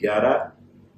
11,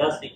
10,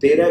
13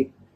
1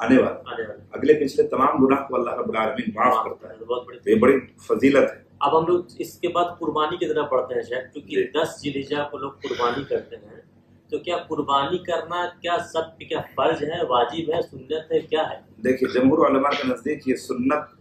آنے والا اگلے پچھلے تمام گناہ کو اللہ رب العالمین معاف کرتا ہے. یہ بڑی فضیلت ہے. اب ہم لوگ اس کے بعد قربانی کی طرف پڑھتے ہیں شیخ, کیونکہ 10 ذی الحجہ کو لوگ قربانی کرتے ہیں, تو کیا قربانی کرنا کیا سب پہ کیا فرض ہے, واجب ہے, سنت ہے, کیا ہے؟ دیکھیے جمہور علماء کے نزدیک یہ سنت,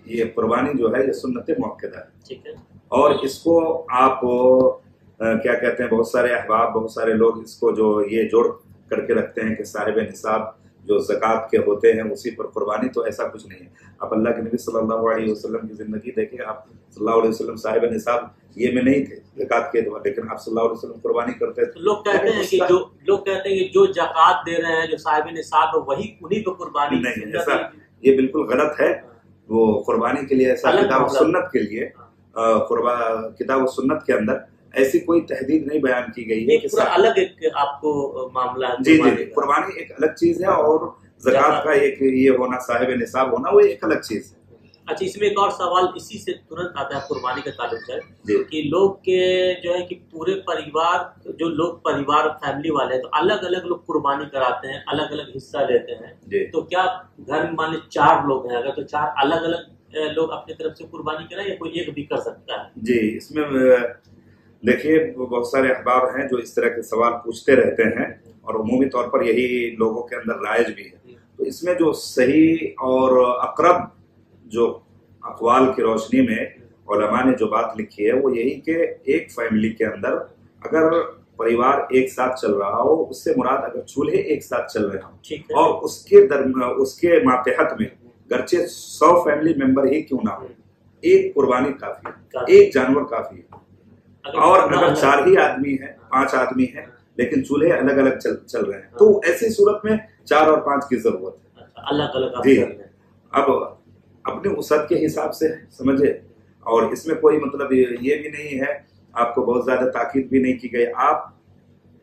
یہ قربانی جو ہے یہ سنت موقدہ ہے. ٹھیک ہے. اور اس کو آپ کیا کہتے ہیں, بہت سارے احباب, بہت سارے لوگ اس کو جو یہ جوڑ کر کے رکھتے ہیں کہ صاحب نصاب جو زکوٰۃ کے ہوتے ہیں اسی پر قربانی, تو ایسا کچھ نہیں ہے. آپ اللہ کے نبی صلی اللہ علیہ وسلم کی زندگی دیکھیں, آپ صلی اللہ علیہ وسلم صاحب نصاب یہ میں نہیں تھے زکوٰۃ کے اعتبار, لیکن آپ صلی اللہ علیہ وسلم قربانی کرتے تھے. لوگ کہتے ہیں کہ جو زکوٰۃ دے رہے ہیں, جو صاحب نصاب ہے, وہی انہی کو قربانی. نہیں, ایسا یہ بالکل غلط ہے. وہ قربانی کے لیے ایسا کتاب و سنت کے لیے, کتاب و سنت کے اندر ایسی کوئی تحدید نہیں بیان کی گئی ہے کہ الگ ایک آپ کو معاملہ. جی جی, قربانی ایک الگ چیز ہے اور زکوٰۃ کا ایک یہ ہونا, صاحب نصاب ہونا, وہ ایک الگ چیز ہے. اچھا, اس میں ایک اور سوال اسی سے ترنت آتا ہے قربانی کے تعلق سے, کہ لوگ کے جو ہے کہ پورے پریوار, جو لوگ پریوار فیملی والے ہیں, تو الگ الگ لوگ قربانی کراتے ہیں, الگ الگ حصہ لیتے ہیں. تو کیا گھر میں مان لیے 4 لوگ ہیں, اگر تو 4 الگ الگ لوگ اپنی طرف سے قربانی کریں, یا کوئی ایک بھی کر سکتا ہے؟ جی, اس میں دیکھیے بہت سارے احباب ہیں جو اس طرح کے سوال پوچھتے رہتے ہیں, اور عمومی طور پر یہی لوگوں کے اندر رائج بھی ہے. تو اس میں جو صحیح اور اقرب جو اقوال کی روشنی میں علماء نے جو بات لکھی ہے وہ یہی کہ ایک فیملی کے اندر اگر پریوار ایک ساتھ چل رہا ہو, اس سے مراد اگر چولہے ایک ساتھ چل رہے ہوں, اور اس کے ماتحت میں گرچہ 100 فیملی ممبر ہی کیوں نہ ہو, ایک قربانی کافی ہے, ایک جانور کافی ہے. اور اگر 4 ہی آدمی ہیں, 5 آدمی ہیں, لیکن چولہے الگ الگ چل رہے ہیں, تو ایسی صورت میں 4 اور 5 کی ضرورت ہے. الگ الگ. جی, اب اپنے وسعت کے حساب سے سمجھے, اور اس میں کوئی مطلب یہ بھی نہیں ہے, آپ کو بہت زیادہ تاکید بھی نہیں کی گئی. آپ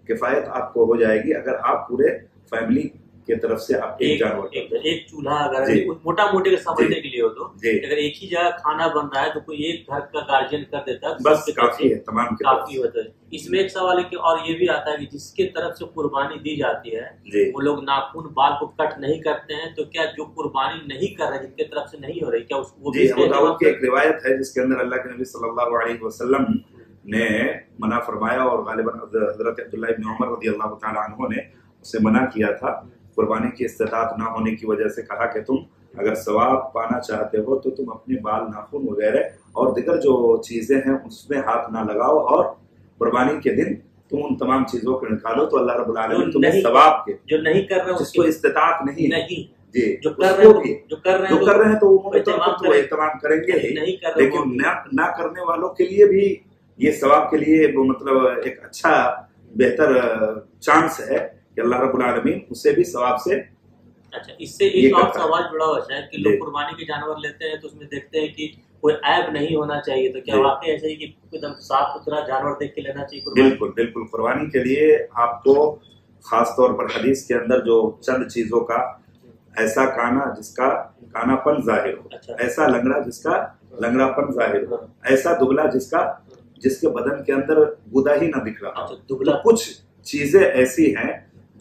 کفایت آپ کو ہو جائے گی اگر آپ پورے فیملی کی طرف سے آپ ایک جانور, ایک چولہا اگر موٹا موٹے کے سمجھنے کے لیے ہو, تو اگر ایک ہی جگہ کھانا بن رہا ہے تو کوئی ایک گھر کا گارجین کر دیتا ہے, بس کافی ہے, تمام کافی ہوتا ہے. اس میں ایک سوال ہے کہ اور یہ بھی آتا ہے کہ جس کی طرف سے قربانی دی جاتی ہے وہ لوگ ناخن بال کو کٹ نہیں کرتے ہیں, تو کیا جو قربانی نہیں کر رہے, جن کی طرف سے نہیں ہو رہی, کیا وہ بھی؟ ابو داؤد کی ایک روایت ہے جس کے اندر اللہ کے نبی صلی اللہ علیہ وسلم نے منع فرمایا, اور غالباً حضرت عبداللہ ابن عمر رضی اللہ تعالیٰ عنہ نے اسے منع کیا تھا. قربانی کی استطاعت نہ ہونے کی وجہ سے کہا کہ تم اگر ثواب پانا چاہتے ہو تو تم اپنے بال, ناخن وغیرہ اور دیگر جو چیزیں ہیں اس میں ہاتھ نہ لگاؤ, اور قربانی کے دن تم ان تمام چیزوں کو نکالو, تو اللہ رب العالمین تمہیں ثواب کے, جو نہیں کر رہے جس کو استطاعت نہیں, جی جو کر رہے ہیں تو وہ اہتمام کریں گے, لیکن نہ کرنے والوں کے لیے بھی یہ ثواب کے لیے وہ مطلب ایک اچھا بہتر چانس ہے کہ اللہ رب العالمین اسے بھی ثواب سے. اچھا, اس سے ایک اور سوال جڑا ہوا ہے کہ لوگ قربانی کے جانور لیتے ہیں تو اس میں دیکھتے ہیں کہ کوئی عیب نہیں ہونا چاہیے, تو کیا واقعی ایسے ہی کہ ایک دم صاف ستھرا جانور دیکھ کے لینا چاہیے؟ بالکل بالکل. قربانی کے لیے آپ کو خاص طور پر حدیث کے اندر جو چند چیزوں کا, ایسا کانا جس کا کانا پن ظاہر ہو, ایسا لنگڑا جس کا لنگڑا پن ظاہر ہو, ایسا دبلا جس کے بدن کے اندر گدا ہی نہ دکھ رہا. کچھ چیزیں ایسی ہیں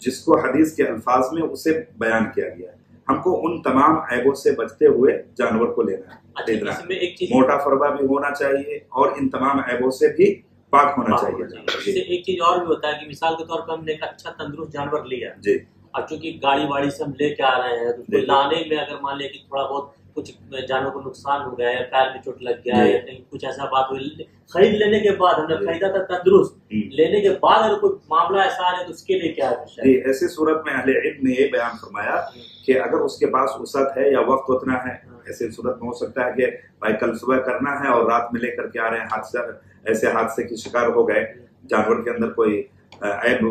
جس کو حدیث کے الفاظ میں اسے بیان کیا گیا ہے. ہم کو ان تمام عیبوں سے بچتے ہوئے جانور کو لینا ہے. موٹا فربا بھی ہونا چاہیے اور ان تمام عیبوں سے بھی پاک ہونا چاہیے. ایک چیز اور بھی ہوتا ہے کہ مثال کے طور پر ہم نے ایک اچھا تندرست جانور لیا جی, اور چونکہ گاڑی واڑی سے ہم لے کے آ رہے ہیں, تو لانے میں اگر مان لیں کہ تھوڑا بہت کچھ جانور کو نقصان ہو گیا, یا پیر میں چوٹ لگ گیا, یا کہیں کچھ ایسا بات ہوئی, خرید لینے کے بعد ہم نے خریدا تھا تندرست, لینے کے بعد اگر کوئی معاملہ ایسا آ رہا ہے تو اس کے لیے کیا ہے؟ ایسی صورت میں اہل علم نے یہ بیان فرمایا کہ اگر اس کے پاس وسعت ہے یا وقت اتنا ہے, ایسی صورت میں ہو سکتا ہے کہ بھائی کل صبح کرنا ہے اور رات میں لے کر کے آ رہے ہیں, ایسے حادثے کی شکار ہو گئے, جانور کے اندر کوئی عیب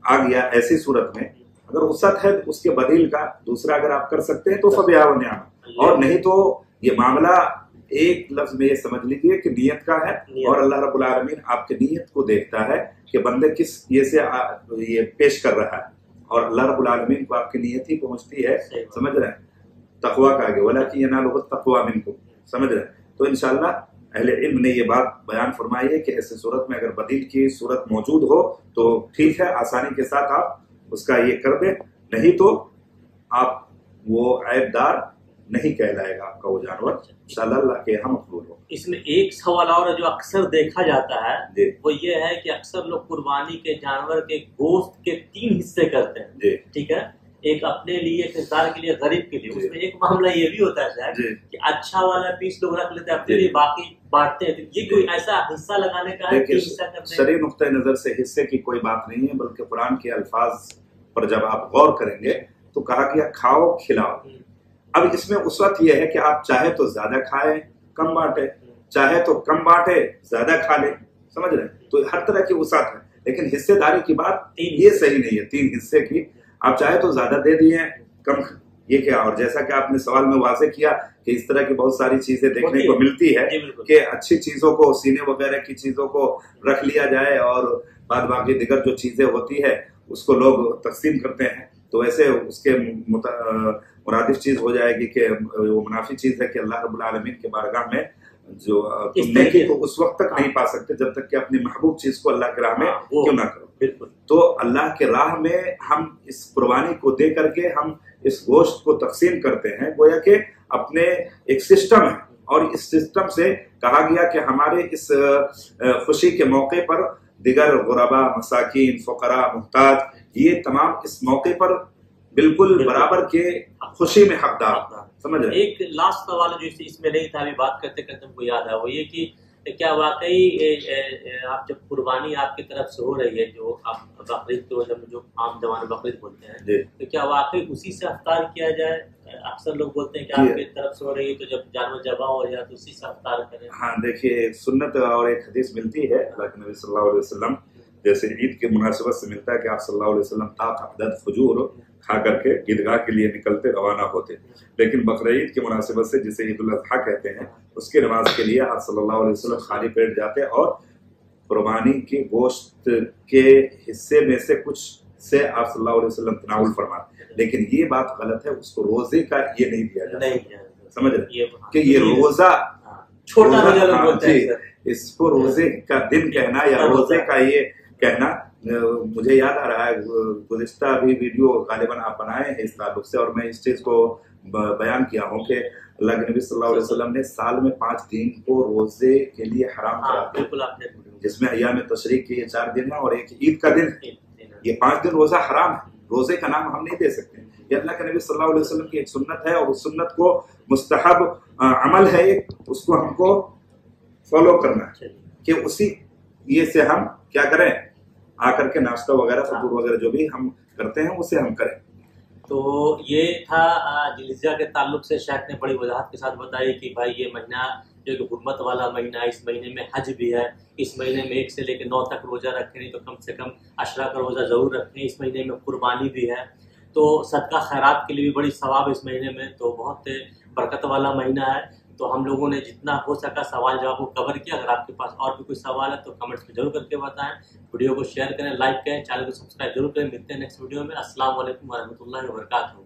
آ گیا, ایسی صورت میں اگر وسعت ہے اس کے بدیل کا دوسرا اگر آپ کر سکتے ہیں تو فبیہا و نعم, اور نہیں تو یہ معاملہ ایک لفظ میں یہ سمجھ لیجیے کہ نیت کا ہے, اور اللہ رب العالمین آپ کی نیت کو دیکھتا ہے کہ بندے کس یہ سے یہ پیش کر رہا ہے, اور اللہ رب العالمین کو آپ کی نیت ہی پہنچتی ہے. سمجھ رہے ہیں, تقویٰ کا آگے وَلَٰكِن يَنَالُهُ التَّقْوَىٰ مِنكُمْ, سمجھ رہے ہیں. تو انشاءاللہ اہل علم نے یہ بات بیان فرمائی ہے کہ ایسی صورت میں اگر بدیل کی صورت موجود ہو تو ٹھیک ہے, آسانی کے ساتھ آپ اس کا یہ کر دیں, نہیں تو آپ وہ عیبدار نہیں کہلائے گا آپ کا وہ جانور، انشاءاللہ اللہ کے یہاں مقبول ہو۔ اس میں ایک سوال اور جو اکثر دیکھا جاتا ہے وہ یہ ہے کہ اکثر لوگ قربانی کے جانور کے گوشت کے 3 حصے کرتے ہیں، ٹھیک ہے، ایک اپنے لیے، ایک رشتہ دار کے لیے، غریب کے لیے۔ اس میں ایک معاملہ یہ بھی ہوتا ہے شاید کہ اچھا والا پیس لوگ رکھ لیتے ہیں اپنے لیے، باقی بانٹتے ہیں، یہ کوئی ایسا حصہ لگانے کا ہے؟ شرعی نقطۂ نظر سے حصے کی کوئی بات نہیں ہے، بلکہ قرآن کے الفاظ پر جب آپ غور کریں گے تو کہا گیا کھاؤ کھلاؤ۔ اب اس میں وسعت یہ ہے کہ آپ چاہے تو زیادہ کھائیں کم بانٹے، چاہے تو کم بانٹے زیادہ کھا لیں، سمجھ رہے ہیں؟ تو ہر طرح کی وسعت ہے، لیکن حصے داری کی بات یہ صحیح نہیں ہے 3 حصے کی۔ آپ چاہے تو زیادہ دے دیے کم، یہ کیا؟ اور جیسا کہ آپ نے سوال میں واضح کیا کہ اس طرح کی بہت ساری چیزیں دیکھنے کو ملتی ہے کہ اچھی چیزوں کو، سینے وغیرہ کی چیزوں کو رکھ لیا جائے اور بعد باقی دیگر جو چیزیں ہوتی ہے اس کو لوگ تقسیم کرتے ہیں، تو ایسے اس کے مرادف چیز ہو جائے گی کہ وہ منافی چیز ہے کہ اللہ رب العالمین کے بارگاہ میں جو تم نیکی کو اس وقت تک نہیں پا سکتے جب تک کہ اپنی محبوب چیز کو اللہ کے راہ میں کیوں نہ کرو۔ تو اللہ کے راہ میں ہم اس قربانی کو دے کر کے ہم اس گوشت کو تقسیم کرتے ہیں، گویا کہ اپنے ایک سسٹم ہے، اور اس سسٹم سے کہا گیا کہ ہمارے اس خوشی کے موقع پر دیگر غربا، مساکین، فقراء، محتاج، یہ تمام اس موقع پر بالکل برابر کے خوشی میں حقدار، سمجھ رہے ہیں؟ ایک لاسٹ سوال جو اس میں نہیں تھا، ابھی بات کرتے کرتے ہم کو یاد ہے، وہ یہ کہ کیا واقعی آپ جب قربانی آپ کی طرف سے ہو رہی ہے، جو آپ بقرعید کے روزے میں جو عام زبان بقرعید بولتے ہیں، تو کیا واقعی اسی سے افطار کیا جائے؟ اکثر لوگ بولتے ہیں کہ آپ کی طرف سے ہو رہی ہے تو جب جانور ذبح ہو جائے تو اسی سے افطار کریں۔ ہاں دیکھیے، سنت اور ایک حدیث ملتی ہے اللہ کے نبی صلی اللہ علیہ وسلم، جیسے عید کے مناسبت سے ملتا ہے کہ آپ صلی اللہ علیہ وسلم طاق عدد کھجور کھا کر کے عیدگاہ کے لیے نکلتے، روانہ ہوتے، لیکن بقرعید کی مناسبت سے جسے عید الاضحیٰ کہتے ہیں، اس کی نماز کے لیے آپ صلی اللہ علیہ وسلم خالی پیٹ جاتے اور قربانی کے گوشت کے حصے میں سے کچھ سے آپ صلی اللہ علیہ وسلم تناول فرماتے۔ لیکن یہ بات غلط ہے، اس کو روزے کا یہ نہیں دیا جاتا، سمجھ رہے کہ یہ روزہ چھوٹا، اس کو روزے کا دن کہنا یا روزے کا یہ کہنا۔ مجھے یاد آ رہا ہے گزشتہ ابھی ویڈیو غالباً آپ بنائے ہیں اس تعلق سے، اور میں اس چیز کو بیان کیا ہوں کہ اللہ کے نبی صلی اللہ علیہ وسلم نے سال میں 5 دن کو روزے کے لیے حرام کرا دیا، جس میں ایام تشریق کے 4 دن ہیں اور ایک عید کا دن ہے۔ یہ 5 دن روزہ حرام ہے، روزے کا نام ہم نہیں دے سکتے۔ یہ اللہ کے نبی صلی اللہ علیہ وسلم کی ایک سنت ہے، اور اس سنت کو مستحب عمل ہے ایک، اس کو ہم کو فالو کرنا ہے کہ اسی یہ سے ہم کیا کریں، آ کر کے ناشتہ وغیرہ فطور وغیرہ جو بھی ہم کرتے ہیں اسے ہم کریں۔ تو یہ تھا ذی الحجہ کے تعلق سے شیخ نے بڑی وضاحت کے ساتھ بتائی کہ بھائی یہ مہینہ جو کہ حرمت والا مہینہ ہے، اس مہینے میں حج بھی ہے، اس مہینے میں 1 سے لے کے 9 تک روزہ رکھیں، نہیں تو کم سے کم 10 کا روزہ ضرور رکھیں، اس مہینے میں قربانی بھی ہے، تو صدقہ خیرات کے لیے بھی بڑی ثواب اس مہینے میں، تو بہت برکت والا مہینہ ہے۔ تو ہم لوگوں نے جتنا ہو سکا سوال جواب کو کور کیا۔ اگر آپ کے پاس اور بھی کوئی سوال ہے تو کمنٹس میں ضرور کر کے بتائیں، ویڈیو کو شیئر کریں، لائک کریں، چینل کو سبسکرائب ضرور کریں۔ ملتے ہیں نیکسٹ ویڈیو میں۔ السلام علیکم ورحمۃ اللہ وبرکاتہ۔